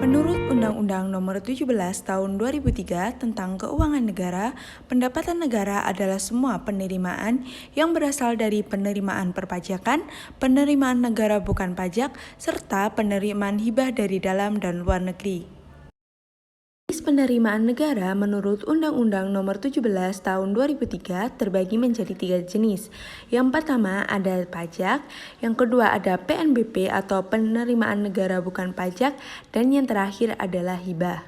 Menurut Undang-Undang Nomor 17 Tahun 2003 tentang Keuangan Negara, pendapatan negara adalah semua penerimaan yang berasal dari penerimaan perpajakan, penerimaan negara bukan pajak, serta penerimaan hibah dari dalam dan luar negeri. Jenis penerimaan negara menurut Undang-Undang Nomor 17 Tahun 2003 terbagi menjadi 3 jenis. Yang pertama ada pajak, yang kedua ada PNBP atau penerimaan negara bukan pajak, dan yang terakhir adalah hibah.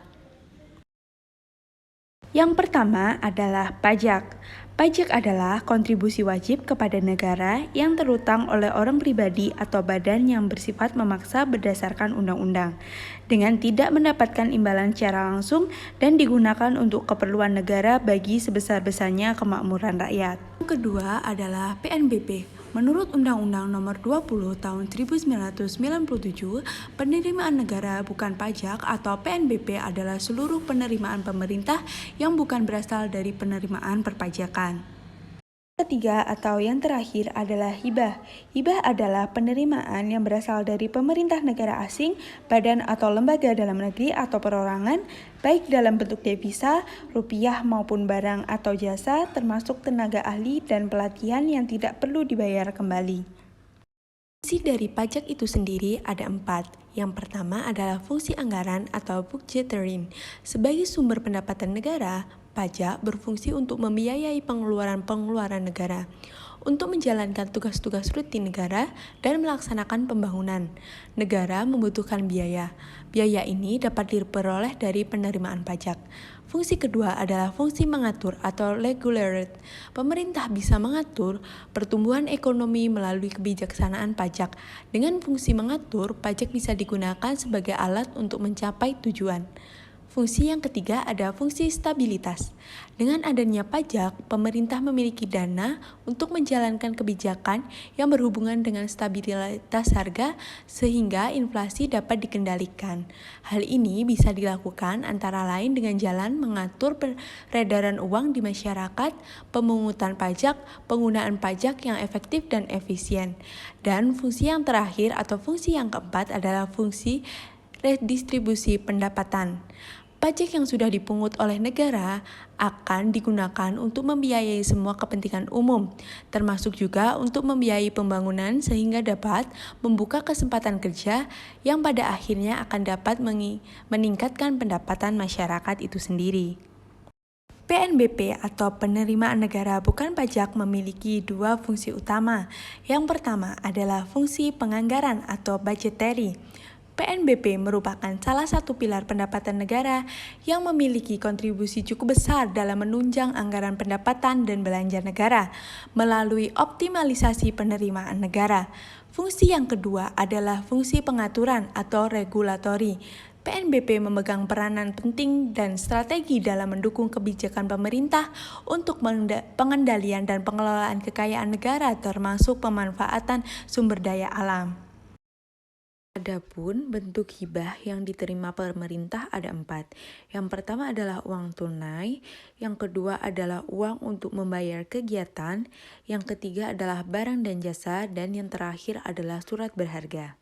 Yang pertama adalah pajak. Pajak adalah kontribusi wajib kepada negara yang terutang oleh orang pribadi atau badan yang bersifat memaksa berdasarkan undang-undang, dengan tidak mendapatkan imbalan secara langsung dan digunakan untuk keperluan negara bagi sebesar-besarnya kemakmuran rakyat. Yang kedua adalah PNBP. Menurut Undang-Undang Nomor 20 Tahun 1997, penerimaan negara bukan pajak atau PNBP adalah seluruh penerimaan pemerintah yang bukan berasal dari penerimaan perpajakan. Ketiga atau yang terakhir adalah hibah. Hibah adalah penerimaan yang berasal dari pemerintah negara asing, badan atau lembaga dalam negeri atau perorangan, baik dalam bentuk devisa, rupiah maupun barang atau jasa, termasuk tenaga ahli dan pelatihan yang tidak perlu dibayar kembali. Fungsi dari pajak itu sendiri ada 4. Yang pertama adalah fungsi anggaran atau budgetary. Sebagai sumber pendapatan negara, pajak berfungsi untuk membiayai pengeluaran-pengeluaran negara, untuk menjalankan tugas-tugas rutin negara dan melaksanakan pembangunan. Negara membutuhkan biaya. Biaya ini dapat diperoleh dari penerimaan pajak. Fungsi kedua adalah fungsi mengatur atau regulate. Pemerintah bisa mengatur pertumbuhan ekonomi melalui kebijaksanaan pajak. Dengan fungsi mengatur, pajak bisa digunakan sebagai alat untuk mencapai tujuan. Fungsi yang ketiga ada fungsi stabilitas. Dengan adanya pajak, pemerintah memiliki dana untuk menjalankan kebijakan yang berhubungan dengan stabilitas harga sehingga inflasi dapat dikendalikan. Hal ini bisa dilakukan antara lain dengan jalan mengatur peredaran uang di masyarakat, pemungutan pajak, penggunaan pajak yang efektif dan efisien. Dan fungsi yang terakhir atau fungsi yang keempat adalah fungsi redistribusi pendapatan. Pajak yang sudah dipungut oleh negara akan digunakan untuk membiayai semua kepentingan umum, termasuk juga untuk membiayai pembangunan sehingga dapat membuka kesempatan kerja yang pada akhirnya akan dapat meningkatkan pendapatan masyarakat itu sendiri. PNBP atau penerimaan negara bukan pajak memiliki 2 fungsi utama. Yang pertama adalah fungsi penganggaran atau budgetary. PNBP merupakan salah satu pilar pendapatan negara yang memiliki kontribusi cukup besar dalam menunjang anggaran pendapatan dan belanja negara melalui optimalisasi penerimaan negara. Fungsi yang kedua adalah fungsi pengaturan atau regulatory. PNBP memegang peranan penting dan strategi dalam mendukung kebijakan pemerintah untuk pengendalian dan pengelolaan kekayaan negara termasuk pemanfaatan sumber daya alam. Adapun bentuk hibah yang diterima pemerintah ada 4. Yang pertama adalah uang tunai, yang kedua adalah uang untuk membayar kegiatan, yang ketiga adalah barang dan jasa, dan yang terakhir adalah surat berharga.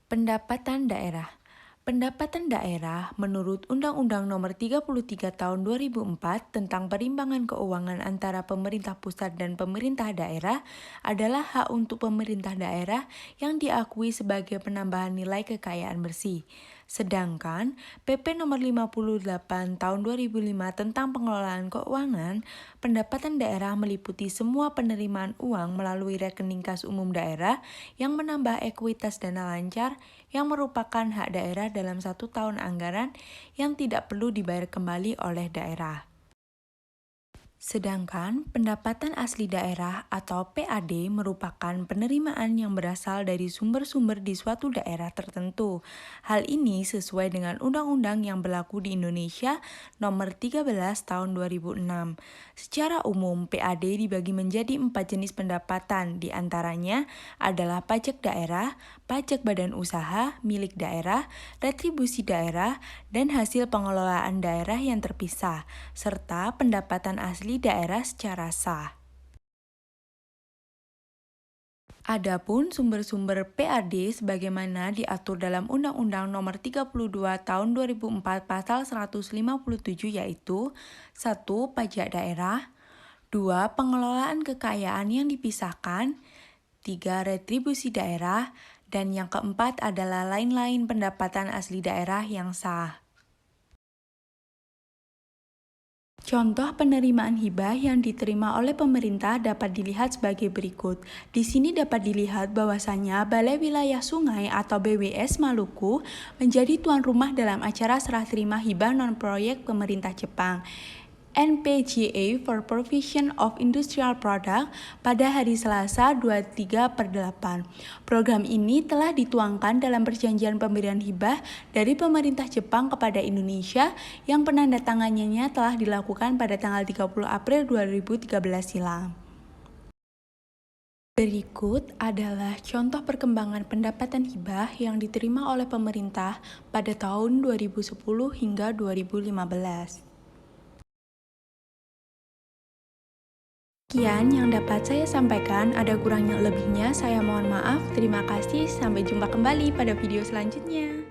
Pendapatan daerah. Pendapatan daerah menurut Undang-Undang Nomor 33 Tahun 2004 tentang perimbangan keuangan antara pemerintah pusat dan pemerintah daerah adalah hak untuk pemerintah daerah yang diakui sebagai penambahan nilai kekayaan bersih. Sedangkan PP Nomor 58 Tahun 2005 tentang pengelolaan keuangan, pendapatan daerah meliputi semua penerimaan uang melalui rekening kas umum daerah yang menambah ekuitas dana lancar yang merupakan hak daerah dalam 1 tahun anggaran yang tidak perlu dibayar kembali oleh daerah. Sedangkan pendapatan asli daerah atau PAD merupakan penerimaan yang berasal dari sumber-sumber di suatu daerah tertentu. Hal ini sesuai dengan undang-undang yang berlaku di Indonesia Nomor 13 Tahun 2006. Secara umum, PAD dibagi menjadi 4 jenis pendapatan, di antaranya adalah pajak daerah, pajak badan usaha, milik daerah, retribusi daerah, dan hasil pengelolaan daerah yang terpisah, serta pendapatan asli daerah secara sah. Adapun sumber-sumber PAD sebagaimana diatur dalam Undang-Undang Nomor 32 Tahun 2004 Pasal 157 yaitu 1. Pajak daerah, 2. Pengelolaan kekayaan yang dipisahkan, 3. Retribusi daerah, dan yang keempat adalah lain-lain pendapatan asli daerah yang sah. Contoh penerimaan hibah yang diterima oleh pemerintah dapat dilihat sebagai berikut. Di sini dapat dilihat bahwasannya Balai Wilayah Sungai atau BWS Maluku menjadi tuan rumah dalam acara serah terima hibah non-proyek pemerintah Jepang. NPGA for Provision of Industrial Product pada hari Selasa 23/8. Program ini telah dituangkan dalam perjanjian pemberian hibah dari pemerintah Jepang kepada Indonesia yang penandatangannya telah dilakukan pada tanggal 30 April 2013 silam. Berikut adalah contoh perkembangan pendapatan hibah yang diterima oleh pemerintah pada tahun 2010 hingga 2015. Sekian yang dapat saya sampaikan, ada kurangnya lebihnya saya mohon maaf. Terima kasih, sampai jumpa kembali pada video selanjutnya.